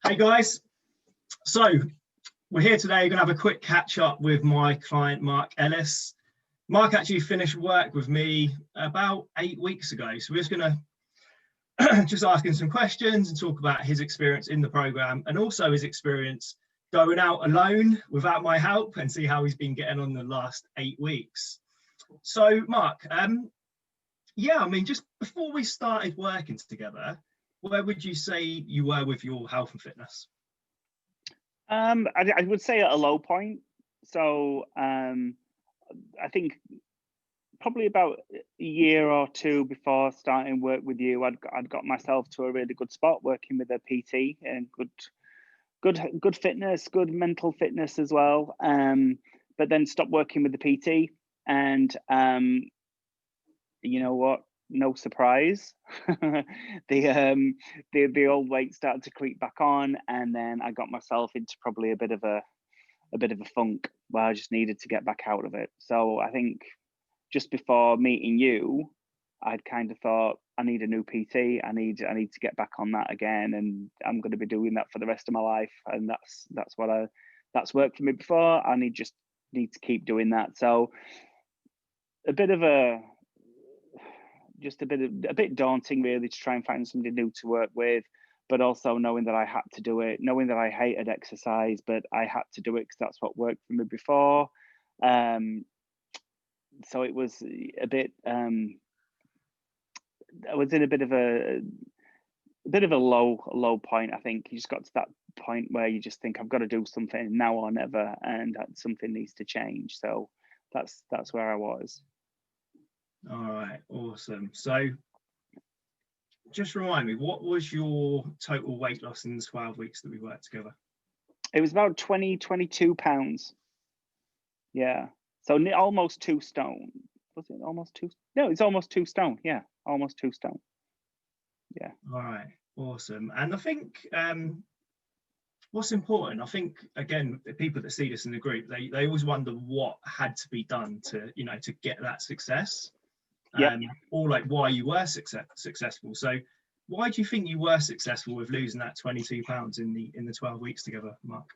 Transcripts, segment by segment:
Hey guys, so we're here today. We're going to have a quick catch up with my client, Mark Ellis. Mark actually finished work with me about 8 weeks ago. So we're just going to just ask him some questions and talk about his experience in the program and also his experience going out alone without my help and see how he's been getting on the last 8 weeks. So Mark, yeah, I mean, just before we started working together, where would you say you were with your health and fitness? I would say at a low point. So I think probably about a year or two before starting work with you, I'd got myself to a really good spot working with a PT and good fitness, good mental fitness as well. But then stopped working with the PT, and you know what? No surprise, the old weight started to creep back on, and then I got myself into probably a bit of a funk where I just needed to get back out of it. So I think just before meeting you, I'd kind of thought I need a new PT. I need to get back on that again, and I'm going to be doing that for the rest of my life. And that's worked for me before. I need to keep doing that. So a bit daunting really to try and find somebody new to work with, but also knowing that I had to do it, knowing that I hated exercise, but I had to do it because that's what worked for me before. So it was a bit, I was in a bit of a low point. I think you just got to that point where you just think I've got to do something now or never, and that something needs to change. So that's where I was. All right, awesome. So just remind me, what was your total weight loss in the 12 weeks that we worked together? It was about 22 pounds. Yeah. So almost 2 stone. Was it almost 2? No, it's almost 2 stone. Yeah, almost 2 stone. Yeah. All right, awesome. And I think what's important, I think, again, the people that see this in the group, they always wonder what had to be done to get that success. Or like why you were successful. So why do you think you were successful with losing that 22 pounds in the 12 weeks together, Mark?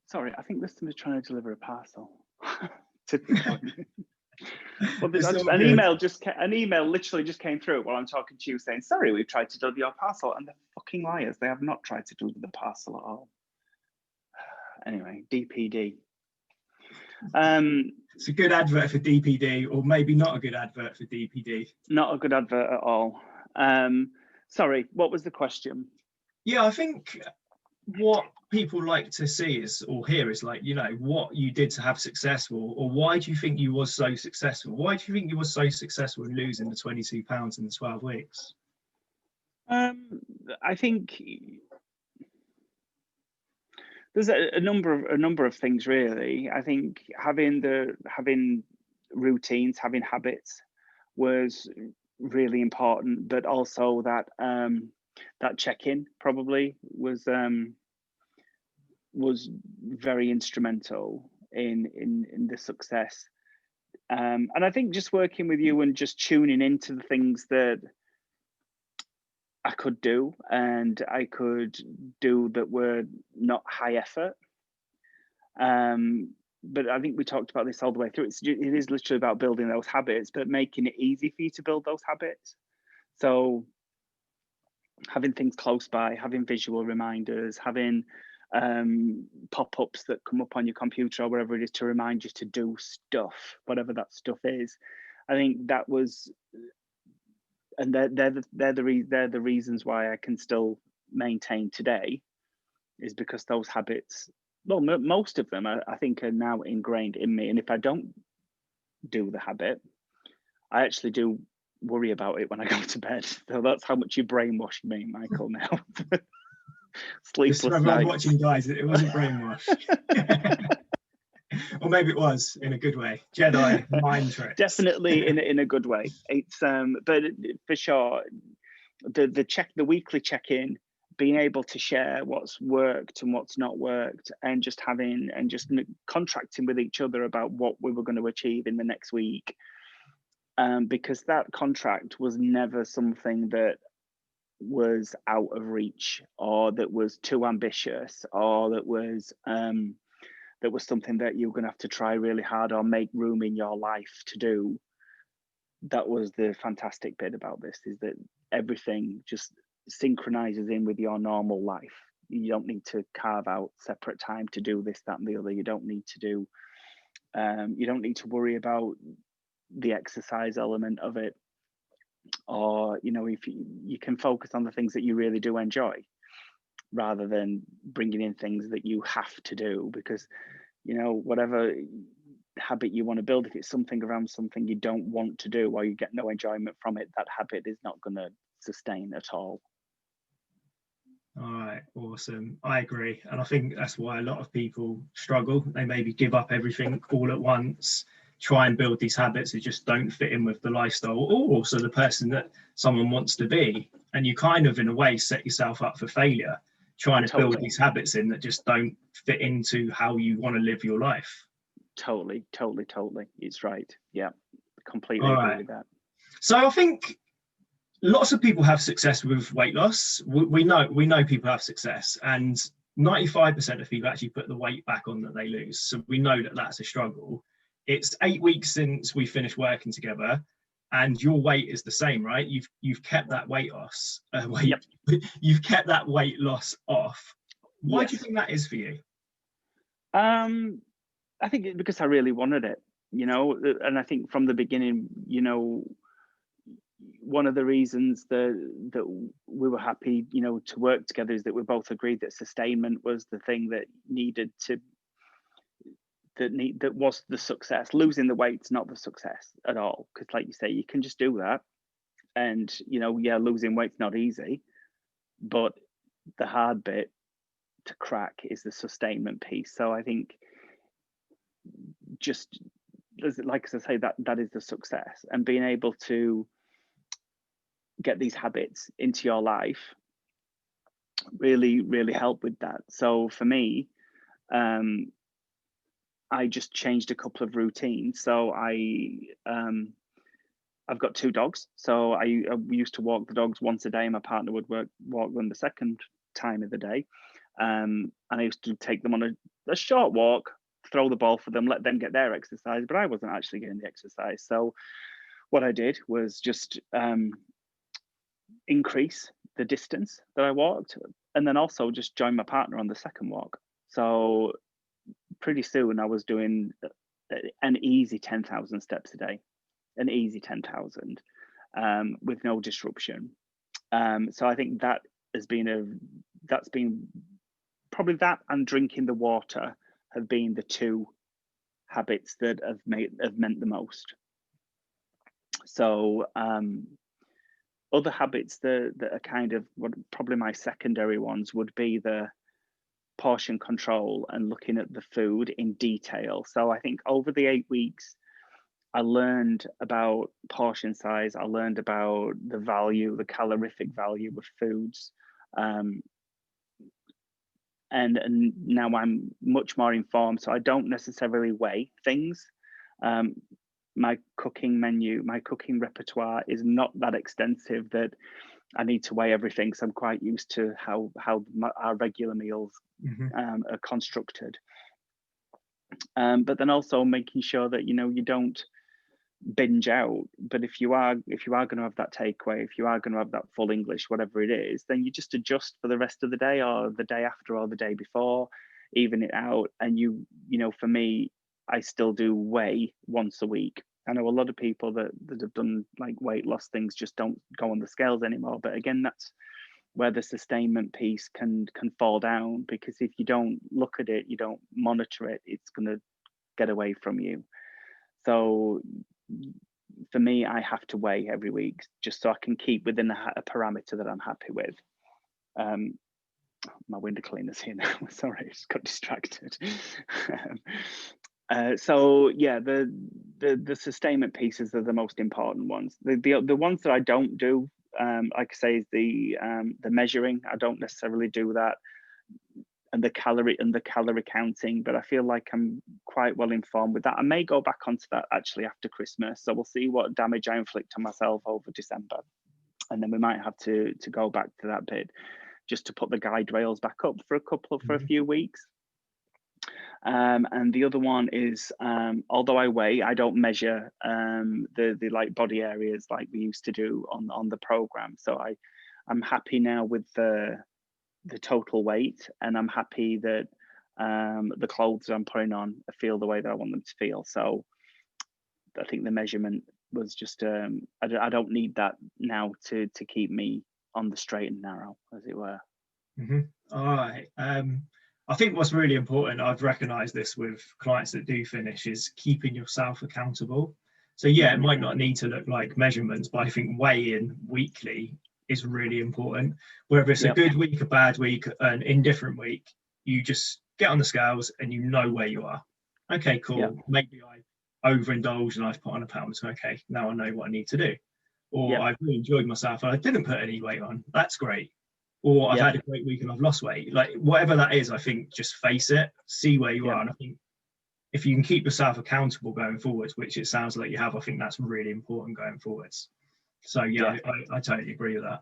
Sorry, I think this is trying to deliver a parcel. Well, an email literally just came through while I'm talking to you saying, sorry, we've tried to deliver your parcel, and they're fucking liars. They have not tried to deliver the parcel at all. Anyway, DPD. It's a good advert for DPD, or maybe not a good advert for DPD. Not a good advert at all. Sorry, what was the question? Yeah, I think what people like to see or hear is like, what you did to have success, or why do you think you was so successful? Why do you think you was so successful in losing the 22 pounds in the 12 weeks? I think there's a number of things really. I think having routines, having habits was really important, but also that that check-in probably was very instrumental in the success. And I think just working with you and just tuning into the things that I could do and I could do that were not high effort. But I think we talked about this all the way through. It is literally about building those habits, but making it easy for you to build those habits. So having things close by, having visual reminders, having pop-ups that come up on your computer or wherever it is to remind you to do stuff, whatever that stuff is. I think that was, and they're the reasons why I can still maintain today, is because those habits, well, most of them I think are now ingrained in me. And if I don't do the habit, I actually do worry about it when I go to bed. So that's how much you brainwash me, Michael, now. Sleepless Just nights. Watching, guys, it wasn't brainwash. Or maybe it was in a good way. Jedi mind tricks. Definitely in a good way. It's but for sure, the weekly check-in, being able to share what's worked and what's not worked, and just contracting with each other about what we were going to achieve in the next week. Because that contract was never something that was out of reach, or that was too ambitious, or that was something that you're going to have to try really hard or make room in your life to do. That was the fantastic bit about this, is that everything just synchronizes in with your normal life. You don't need to carve out separate time to do this, that, and the other. You don't need to worry about the exercise element of it, or if you can focus on the things that you really do enjoy, rather than bringing in things that you have to do, because whatever habit you want to build, if it's something around something you don't want to do or you get no enjoyment from it, that habit is not going to sustain at all. All right, awesome. I agree. And I think that's why a lot of people struggle. They maybe give up everything all at once, try and build these habits that just don't fit in with the lifestyle, or also the person that someone wants to be. And you kind of, in a way, set yourself up for failure, trying to build these habits in that just don't fit into how you want to live your life. Totally. It's right. Yeah, completely agree with that. So I think lots of people have success with weight loss. We know people have success, and 95% of people actually put the weight back on that they lose. So we know that that's a struggle. It's 8 weeks since we finished working together, and your weight is the same, right? You've kept that weight loss. Yep. You've kept that weight loss off. Why Yes. do you think that is for you? I think it's because I really wanted it, and I think from the beginning, one of the reasons that we were happy, to work together, is that we both agreed that sustainment was the thing that was the success. Losing the weight's not the success at all, because like you say, you can just do that, and losing weight's not easy, but the hard bit to crack is the sustainment piece. So I think, just like I say, that is the success, and being able to get these habits into your life really help with that. So for me, I just changed a couple of routines. So I've got 2 dogs, so I used to walk the dogs once a day. My partner would walk them the second time of the day, and I used to take them on a short walk, throw the ball for them, let them get their exercise, but I wasn't actually getting the exercise. So what I did was just increase the distance that I walked, and then also just join my partner on the second walk. So pretty soon I was doing an easy 10,000 steps a day, an easy 10,000, with no disruption. So I think that's been probably, that and drinking the water have been the 2 habits that have meant the most. So other habits that are kind of probably my secondary ones would be the portion control and looking at the food in detail. So I think over the 8 weeks, I learned about portion size. I learned about the calorific value of foods. And now I'm much more informed, so I don't necessarily weigh things. My cooking menu, my cooking repertoire is not that extensive that I need to weigh everything. So I'm quite used to how our regular meals are constructed. But then also making sure that you don't binge out. But if you are going to have that takeaway, if you are going to have that full English, whatever it is, then you just adjust for the rest of the day, or the day after, or the day before, even it out. And for me, I still do weigh once a week. I know a lot of people that have done like weight loss things just don't go on the scales anymore. But again, that's where the sustainment piece can fall down, because if you don't look at it, you don't monitor it, it's going to get away from you. So for me, I have to weigh every week just so I can keep within a parameter that I'm happy with. My window cleaner's here now. Sorry, I just got distracted. So yeah, the sustainment pieces are the most important ones. The ones that I don't do, like I say, is the measuring. I don't necessarily do that, and the calorie counting. But I feel like I'm quite well informed with that. I may go back onto that actually after Christmas. So we'll see what damage I inflict on myself over December. and then we might have to go back to that bit just to put the guide rails back up for a few weeks. And the other one is, although I weigh, I don't measure the like body areas like we used to do on the program. So I'm happy now with the total weight, and I'm happy that the clothes I'm putting on feel the way that I want them to feel. So I think the measurement was just I don't need that now to keep me on the straight and narrow, as it were. All right. I think what's really important, I've recognized this with clients that do finish, is keeping yourself accountable. So yeah, it might not need to look like measurements, but I think weighing weekly is really important. Whether it's a good week, a bad week, an indifferent week, you just get on the scales and you know where you are. Okay, cool. Maybe I overindulged and I've put on a pound. So okay, now I know what I need to do. Or I've really enjoyed myself and I didn't put any weight on. That's great. Or I've had a great week and I've lost weight. Like whatever that is, I think just face it, see where you are. And I think if you can keep yourself accountable going forwards, which it sounds like you have, I think that's really important going forwards. So yeah, I totally agree with that.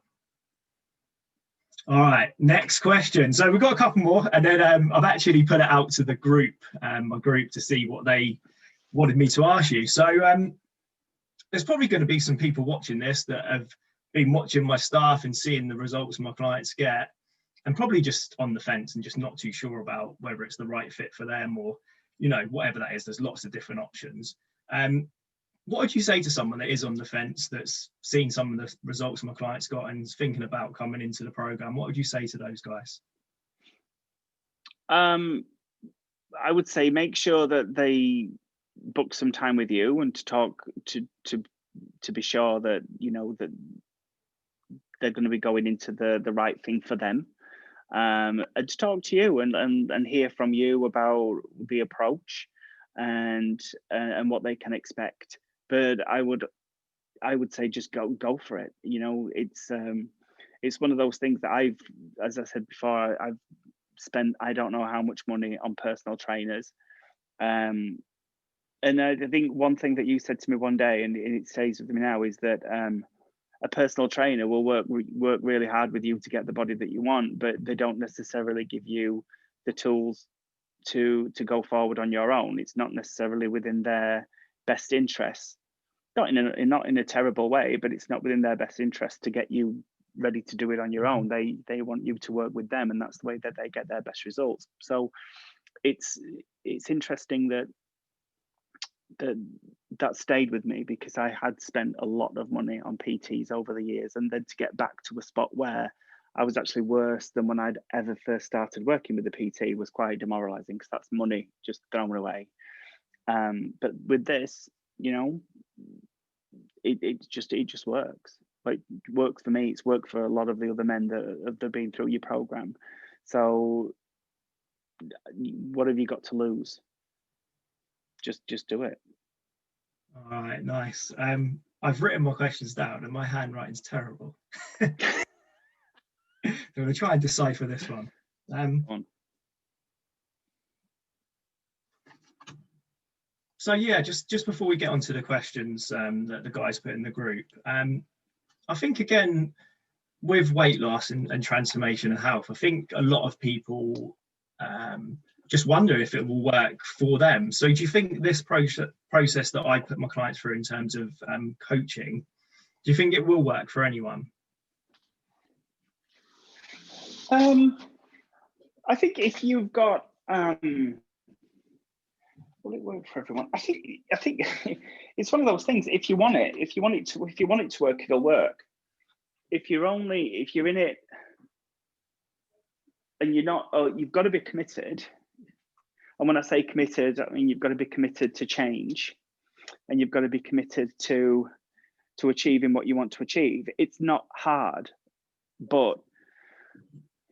All right, next question. So we've got a couple more, and then I've actually put it out to the group, my group, to see what they wanted me to ask you. So there's probably going to be some people watching this that have been watching my staff and seeing the results my clients get, and probably just on the fence and just not too sure about whether it's the right fit for them, or whatever that is. There's lots of different options. What would you say to someone that is on the fence, that's seen some of the results my clients got and is thinking about coming into the program? What would you say to those guys? I would say make sure that they book some time with you and to talk to be sure that that they're going to be going into the right thing for them, and to talk to you and hear from you about the approach and what they can expect. But I would say just go for it. It's one of those things that as I said before, I've spent I don't know how much money on personal trainers. And I think one thing that you said to me one day, and it stays with me now, is that a personal trainer will work really hard with you to get the body that you want, but they don't necessarily give you the tools to go forward on your own. It's not necessarily within their best interests, not in a terrible way, but it's not within their best interest to get you ready to do it on your own. They want you to work with them, and that's the way that they get their best results. So it's interesting that stayed with me, because I had spent a lot of money on PTs over the years, and then to get back to a spot where I was actually worse than when I'd ever first started working with the PT was quite demoralizing, because that's money just thrown away. But with this, it just works. Like, it works for me. It's worked for a lot of the other men that have been through your program. So what have you got to lose? Just do it. All right, nice. I've written my questions down and my handwriting's terrible. I'm going to try and decipher this one. So yeah, just before we get onto the questions that the guys put in the group, I think again with weight loss and transformation and health, I think a lot of people just wonder if it will work for them. So do you think this process that I put my clients through in terms of coaching, do you think it will work for anyone? I think if you've got will it work for everyone? I think it's one of those things. If you want it to work, it'll work. If you're in it and you're not, you've got to be committed. And when I say committed, I mean you've got to be committed to change, and you've got to be committed to achieving what you want to achieve. It's not hard, but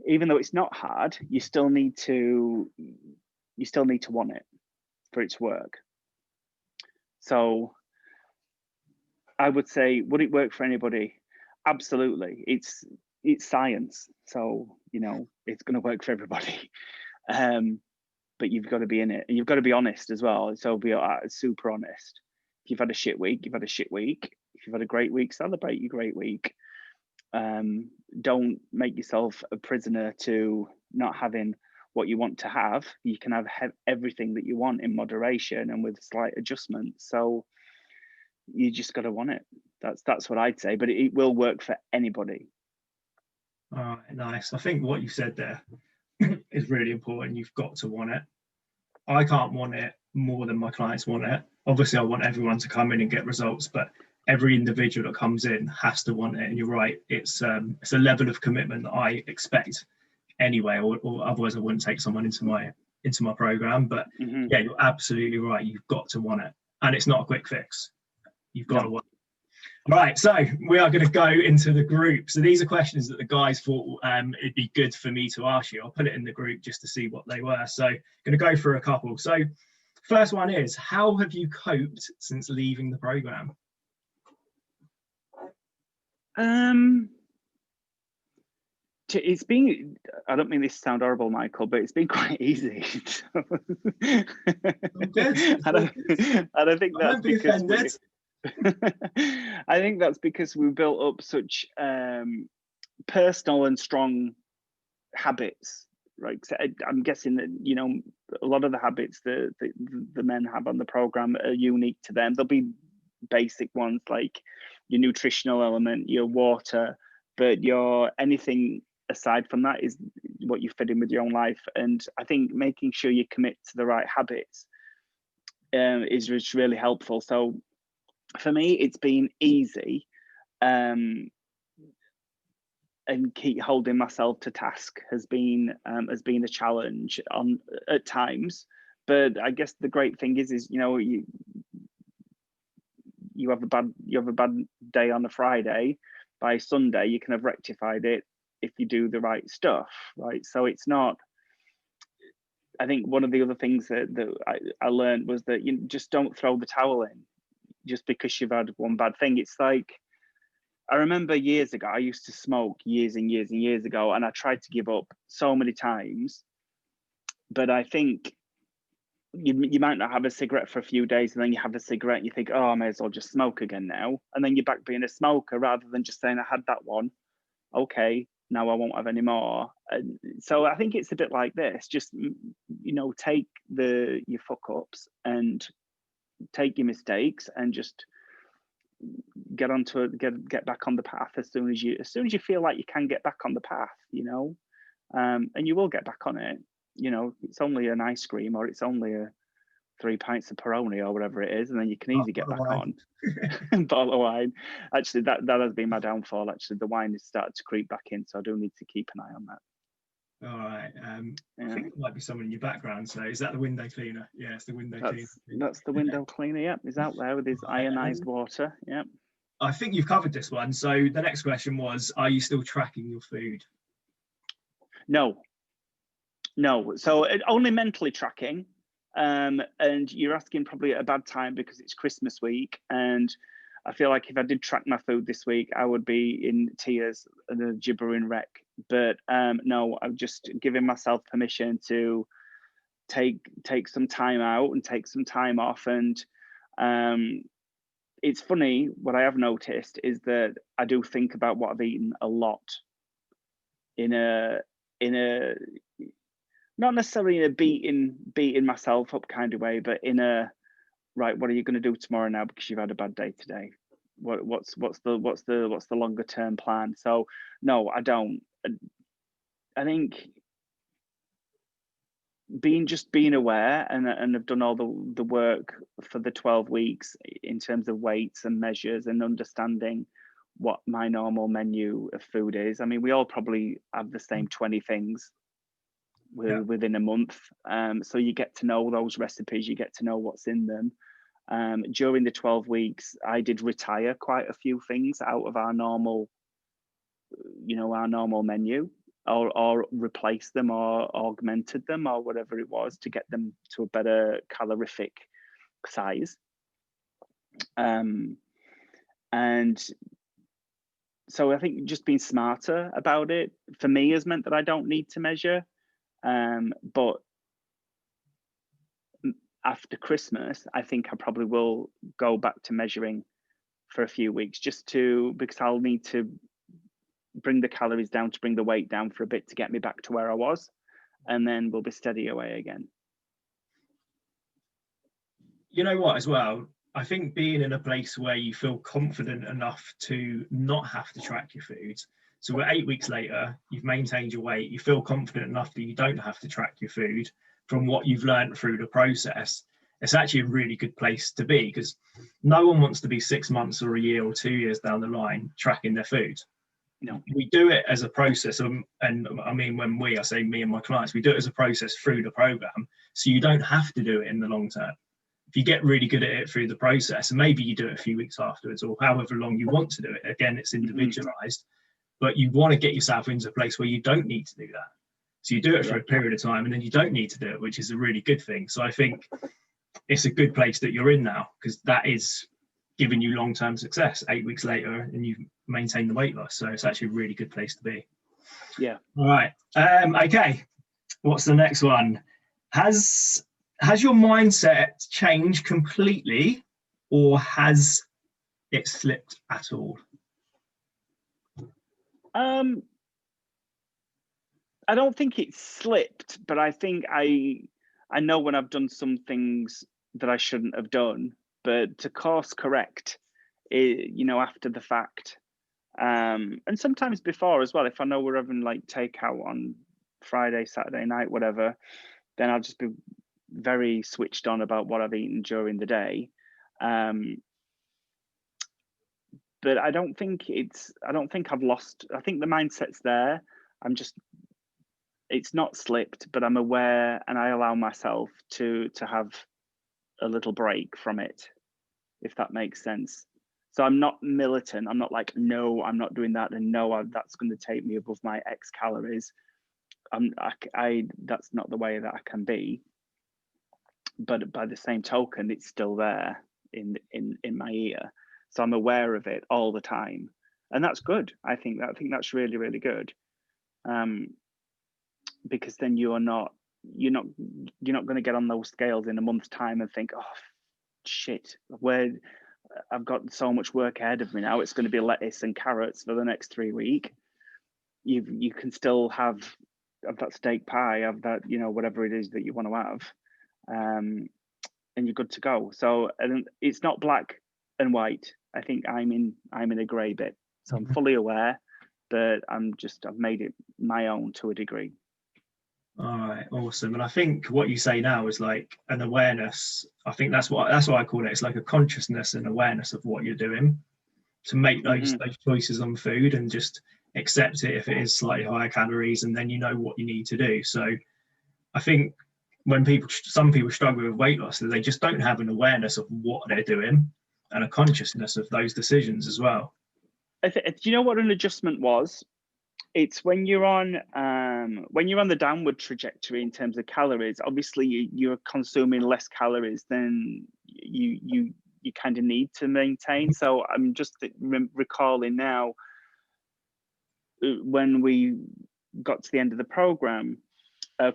even though it's not hard, you still need to want it for it to work. So I would say, would it work for anybody? Absolutely. It's science, so it's going to work for everybody. But you've got to be in it, and you've got to be honest as well. So be super honest. If you've had a shit week, you've had a shit week. If you've had a great week, celebrate your great week. Don't make yourself a prisoner to not having what you want to have. You can have everything that you want in moderation and with slight adjustments. So you just got to want it. That's what I'd say, but it will work for anybody. All right, nice. I think what you said there is really important. You've got to want it. I can't want it more than my clients want it. Obviously, I want everyone to come in and get results, but every individual that comes in has to want it. And you're right, it's a level of commitment that I expect anyway, or otherwise I wouldn't take someone into my program. But yeah, you're absolutely right. You've got to want it, and it's not a quick fix. You've got to want it. Right, so we are going to go into the group. So these are questions that the guys thought it'd be good for me to ask you. I'll put it in the group just to see what they were. So going to go through a couple. So first one is, how have you coped since leaving the program? It's been, I don't mean this to sound horrible, Michael, but it's been quite easy. I think that's because I think that's because we built up such personal and strong habits, right? So I'm guessing that, you know, a lot of the habits that the men have on the program are unique to them. There'll be basic ones like your nutritional element, your water, but your anything aside from that is what you fit in with your own life. And I think making sure you commit to the right habits is really helpful. So for me, it's been easy, and keep holding myself to task has been a challenge at times. But I guess the great thing is you know, you have a bad day on a Friday. By Sunday, you can have rectified it if you do the right stuff, right? So it's not. I think one of the other things that I learned was that you just don't throw the towel in just because you've had one bad thing. It's like, I remember years ago, I used to smoke years and years and years ago, and I tried to give up so many times. But I think you might not have a cigarette for a few days, and then you have a cigarette and you think, oh, I may as well just smoke again now. And then you're back being a smoker rather than just saying, I had that one. Okay, now I won't have any more. And so I think it's a bit like this. Just, you know, take your fuck ups and take your mistakes and just get back on the path as soon as you feel like you can get back on the path, you know, and you will get back on it. You know, it's only an ice cream or it's only a 3 pints of Peroni or whatever it is, and then you can easily get back on. Bottle of wine. Actually, that has been my downfall. Actually, the wine has started to creep back in, so I do need to keep an eye on that. All right. I think it might be someone in your background. So is that the window cleaner? Yeah, it's the window cleaner. That's the window cleaner. Yep, he's out there with his ionized water. Yep. I think you've covered this one. So the next question was, are you still tracking your food? No. So only mentally tracking. And you're asking probably at a bad time because it's Christmas week, and I feel like if I did track my food this week, I would be in tears and a gibbering wreck. But no, I'm just giving myself permission to take some time out and take some time off. And it's funny, what I have noticed is that I do think about what I've eaten a lot in a not necessarily in a beating myself up kind of way, but in a, right, what are you going to do tomorrow now because you've had a bad day today? What's the longer term plan? So no, I don't. I think being aware and have done all the work for the 12 weeks in terms of weights and measures and understanding what my normal menu of food is. I mean, we all probably have the same 20 things within a month. So you get to know those recipes, you get to know what's in them. During the 12 weeks, I did retire quite a few things out of our normal menu, or replace them or augmented them or whatever it was to get them to a better calorific size. And so I think just being smarter about it for me has meant that I don't need to measure. But after Christmas, I think I probably will go back to measuring for a few weeks because I'll need to bring the calories down, to bring the weight down for a bit to get me back to where I was, and then we'll be steady away again. You know what, as well, I think being in a place where you feel confident enough to not have to track your food. So we're 8 weeks later, you've maintained your weight, you feel confident enough that you don't have to track your food from what you've learned through the process. It's actually a really good place to be, because no one wants to be 6 months or a year or 2 years down the line tracking their food. No. We do it as a process, and I mean, when I say me and my clients, we do it as a process through the program, so you don't have to do it in the long term. If you get really good at it through the process, and maybe you do it a few weeks afterwards, or however long you want to do it, again, it's individualized, but you want to get yourself into a place where you don't need to do that. So you do it for a period of time, and then you don't need to do it, which is a really good thing. So I think it's a good place that you're in now, because that is giving you long-term success 8 weeks later, and you've maintained the weight loss. So it's actually a really good place to be. Yeah. All right. Okay. What's the next one? Has your mindset changed completely, or has it slipped at all? I don't think it slipped, but I think I know when I've done some things that I shouldn't have done, but to course correct it, after the fact, and sometimes before as well. If I know we're having like takeout on Friday, Saturday night, whatever, then I'll just be very switched on about what I've eaten during the day. But I don't think I've lost. I think the mindset's there. It's not slipped, but I'm aware, and I allow myself to have a little break from it, if that makes sense. So I'm not militant. I'm not like, no, I'm not doing that, and no, that's going to take me above my X calories. That's not the way that I can be. But by the same token, it's still there in my ear. So I'm aware of it all the time, and that's good. I think that's really, really good. Because then you're not going to get on those scales in a month's time and think, oh shit, where I've got so much work ahead of me now. It's going to be lettuce and carrots for the next 3 weeks. You can still have that steak pie, have that, whatever it is that you want to have, and you're good to go. So, and it's not black and white. I think I'm in a grey bit. So I'm fully aware, but I've made it my own to a degree. All right, awesome. And I think what you say now is like an awareness. I think that's why I call it. It's like a consciousness and awareness of what you're doing, to make those choices on food, and just accept it if it is slightly higher calories, and then you know what you need to do. So I think when some people struggle with weight loss, they just don't have an awareness of what they're doing and a consciousness of those decisions as well. Do you know what an adjustment was? It's when you're on the downward trajectory in terms of calories. Obviously, you're consuming less calories than you kind of need to maintain. So I'm just recalling now, when we got to the end of the program,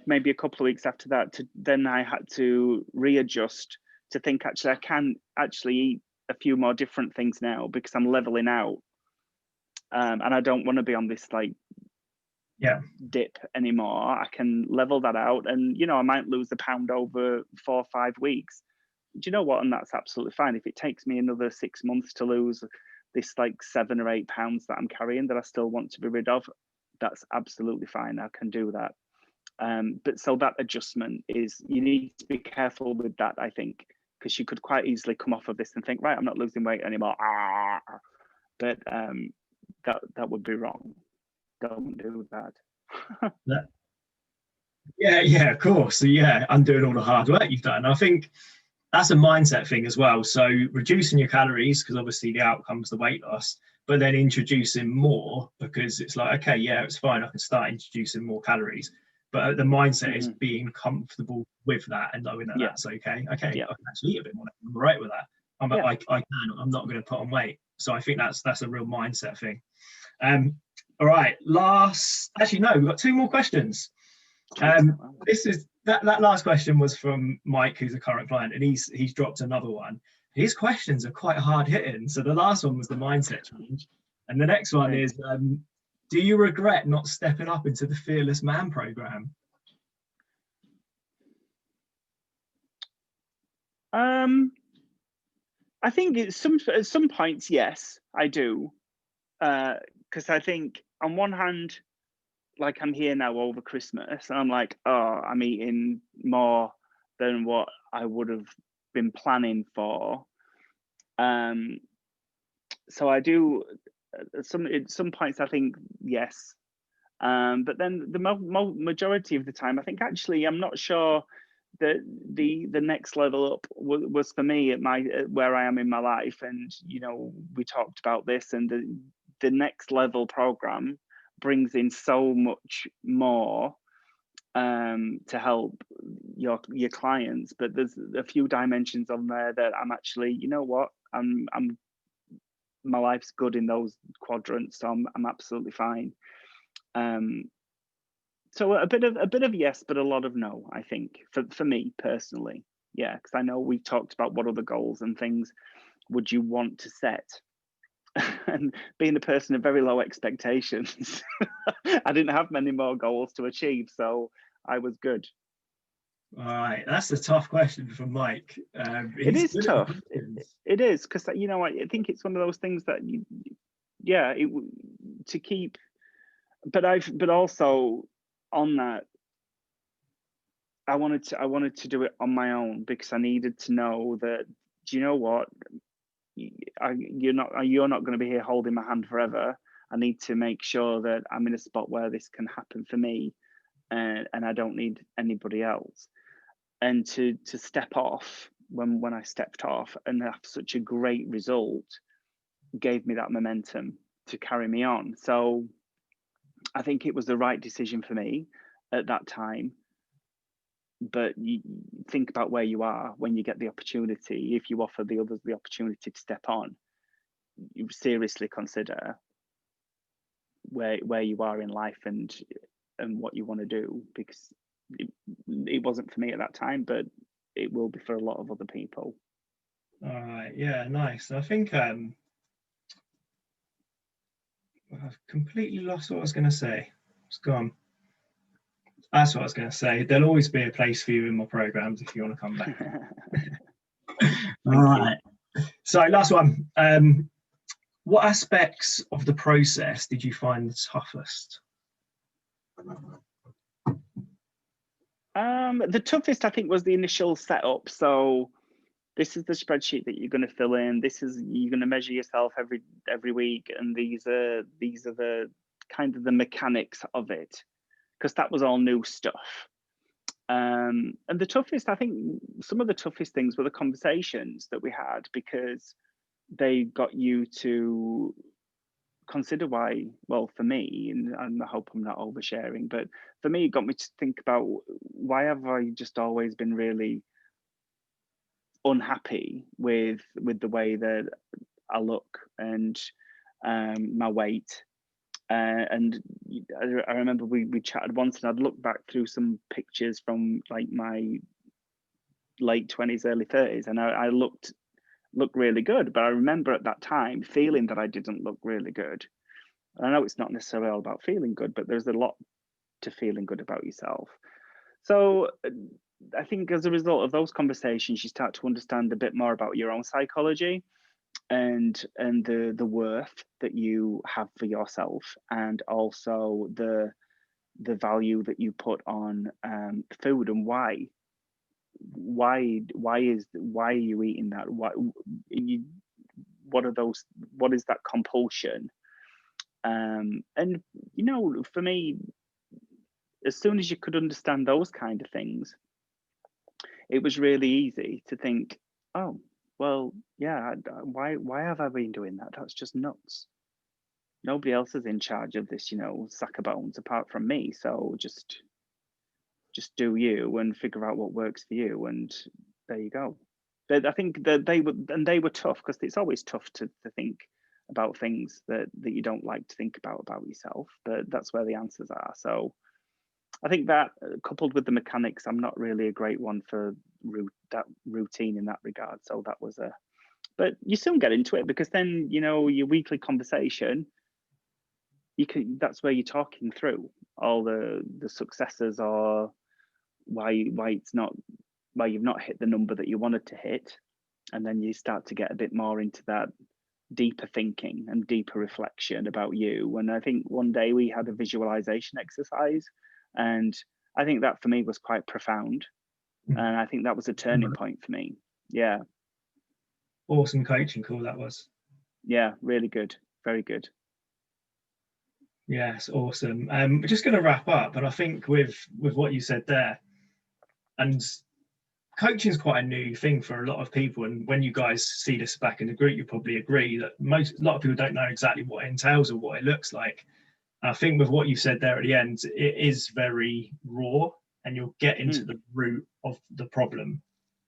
maybe a couple of weeks after that, then I had to readjust to think, actually, I can actually eat a few more different things now, because I'm leveling out. And I don't want to be on this dip anymore. I can level that out, and I might lose a pound over 4 or 5 weeks. Do you know what? And that's absolutely fine. If it takes me another 6 months to lose this 7 or 8 pounds that I'm carrying that I still want to be rid of, that's absolutely fine. I can do that. But so that adjustment is, you need to be careful with that, I think, because you could quite easily come off of this and think, right, I'm not losing weight anymore. But that would be wrong. Don't do that. Yeah, of course. So undoing all the hard work you've done. I think that's a mindset thing as well. So reducing your calories, because obviously the outcome's the weight loss, but then introducing more, because it's like, okay, yeah, it's fine, I can start introducing more calories. But the mindset is being comfortable with that and knowing that that's okay. I can actually eat a bit more. I'm all right with that. I'm not going to put on weight. So I think that's a real mindset thing. All right, we've got 2 more questions. This is that last question was from Mike, who's a current client, and he's dropped another one. His questions are quite hard hitting. So the last one was the mindset change, and the next one is Do you regret not stepping up into the Fearless Man program? I think at some points, yes, I do. Because I think on one hand, like I'm here now over Christmas, and I'm like, oh, I'm eating more than what I would have been planning for. So I do. At some points, I think yes, but then the majority of the time, I think actually I'm not sure that the next level up was for me at where I am in my life. And you know, we talked about this, and the next level program brings in so much more to help your clients. But there's a few dimensions on there that I'm actually, you know what, I'm my life's good in those quadrants, so I'm absolutely fine. So a bit of yes, but a lot of no, I think, for me personally. Yeah, because I know we've talked about what other goals and things would you want to set. And being a person of very low expectations, I didn't have many more goals to achieve, so I was good. All right, that's a tough question from Mike. It is tough. It is, because you know, I think it's one of those things that to keep. But also on that, I wanted to do it on my own, because I needed to know that, do you know what, you're not going to be here holding my hand forever. I need to make sure that I'm in a spot where this can happen for me, and I don't need anybody else. And to step off when I stepped off and have such a great result gave me that momentum to carry me on. So I think it was the right decision for me at that time. But you think about where you are when you get the opportunity. If you offer the others the opportunity to step on, you seriously consider where you are in life and what you want to do, because it wasn't for me at that time, but it will be for a lot of other people. All right, yeah, nice. I think I've completely lost what I was going to say. It's gone. That's what I was going to say. There'll always be a place for you in my programs if you want to come back. All right. So last one. What aspects of the process did you find the toughest? The toughest, I think, was the initial setup. So this is the spreadsheet that you're going to fill in. You're going to measure yourself every week, and these are the kind of the mechanics of it, because that was all new stuff. And the toughest, I think, some of the toughest things were the conversations that we had, because they got you to consider why. Well, for me, and I hope I'm not oversharing, but for me, it got me to think about, why have I just always been really unhappy with the way that I look and my weight. And I remember we chatted once, and I'd looked back through some pictures from like my late 20s, early 30s, and I looked really good. But I remember at that time feeling that I didn't look really good. And I know it's not necessarily all about feeling good, but there's a lot to feeling good about yourself. So I think as a result of those conversations, you start to understand a bit more about your own psychology and the worth that you have for yourself, and also the value that you put on food, and why are you eating that? What is that compulsion? And you know, for me, as soon as you could understand those kind of things, it was really easy to think, oh, well, yeah, why have I been doing that? That's just nuts. Nobody else is in charge of this, you know, sack of bones apart from me. So just do you and figure out what works for you, and there you go. But I think that they were tough, because it's always tough to think about things that you don't like to think about yourself, but that's where the answers are. So I think that, coupled with the mechanics, I'm not really a great one for that routine in that regard. So that was but you soon get into it, because then, you know, your weekly conversation, that's where you're talking through all the successes, or why you've not hit the number that you wanted to hit. And then you start to get a bit more into that deeper thinking and deeper reflection about you. And I think one day we had a visualization exercise, and I think that for me was quite profound. And I think that was a turning point for me. Yeah. Awesome coaching call that was. Yeah, really good. Very good. Yes, awesome. We're just going to wrap up, and I think with what you said there, and coaching is quite a new thing for a lot of people. And when you guys see this back in the group, you probably agree that a lot of people don't know exactly what it entails or what it looks like. And I think with what you said there at the end, it is very raw, and you'll get into the root of the problem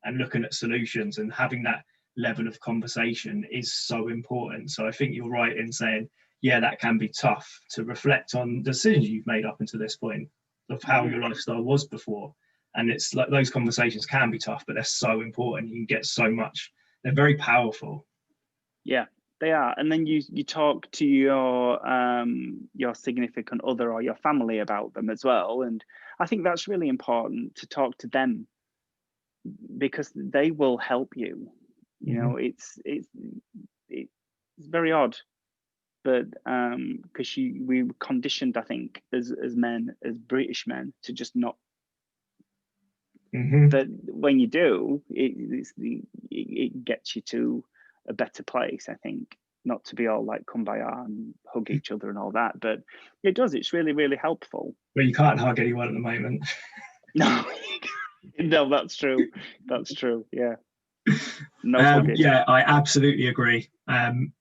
and looking at solutions, and having that level of conversation is so important. So I think you're right in saying, yeah, that can be tough to reflect on the decisions you've made up until this point of how your lifestyle was before. And it's like those conversations can be tough, but they're so important. You can get so much. They're very powerful. Yeah, they are. And then you talk to your significant other or your family about them as well. And I think that's really important, to talk to them, because they will help you. You know, it's very odd, but because we were conditioned, I think, as men, as British men, to just not. That when you do, it gets you to a better place, I think. Not to be all like kumbaya and hug each other and all that, but it does. It's really, really helpful. Well, you can't hug anyone at the moment. No, no, that's true. That's true. Yeah. No. Yeah, I absolutely agree. And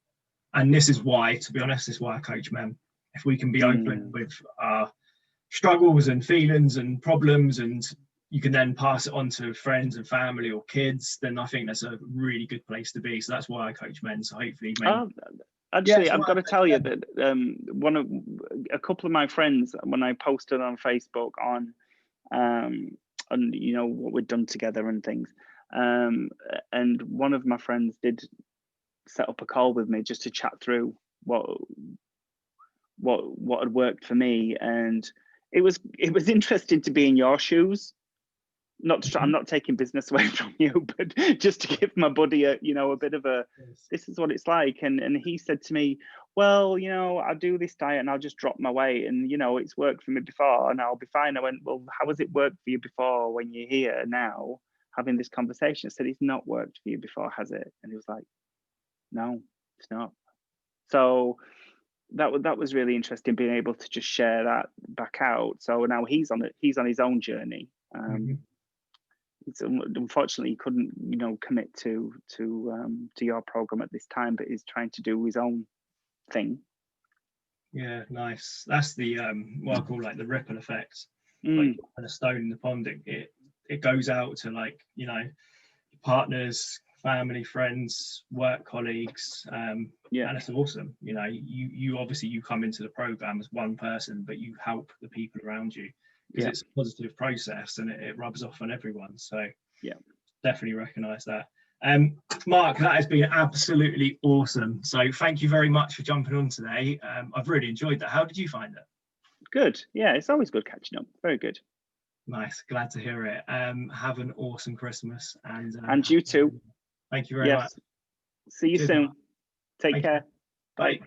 this is why, to be honest, this is why I coach men. If we can be open with our struggles and feelings and problems, and you can then pass it on to friends and family or kids, then I think that's a really good place to be. So that's why I coach men. So hopefully, actually, I've got to tell you that a couple of my friends, when I posted on Facebook on you know what we'd done together and things, and one of my friends did set up a call with me just to chat through what had worked for me, and it was interesting to be in your shoes. I'm not taking business away from you, but just to give my buddy a bit of a, this is what it's like. And he said to me, well, I'll do this diet and I'll just drop my weight, and it's worked for me before and I'll be fine. I went, well, how has it worked for you before when you're here now having this conversation? I said, it's not worked for you before, has it? And he was like, no, it's not. So that was really interesting, being able to just share that back out. So now he's on his own journey. Unfortunately, he couldn't, commit to your program at this time, but he's trying to do his own thing. Yeah, nice. That's the what I call like the ripple effect. Like a stone in the pond, it goes out to partners, family, friends, work colleagues. And it's awesome. You obviously you come into the program as one person, but you help the people around you, because it's a positive process and it rubs off on everyone. So definitely recognize that. Mark, that has been absolutely awesome. So thank you very much for jumping on today. I've really enjoyed that. How did you find it? Good. Yeah, it's always good catching up. Very good. Nice. Glad to hear it. Have an awesome Christmas. And you too. Thank you very much. See you soon. Take care. Bye.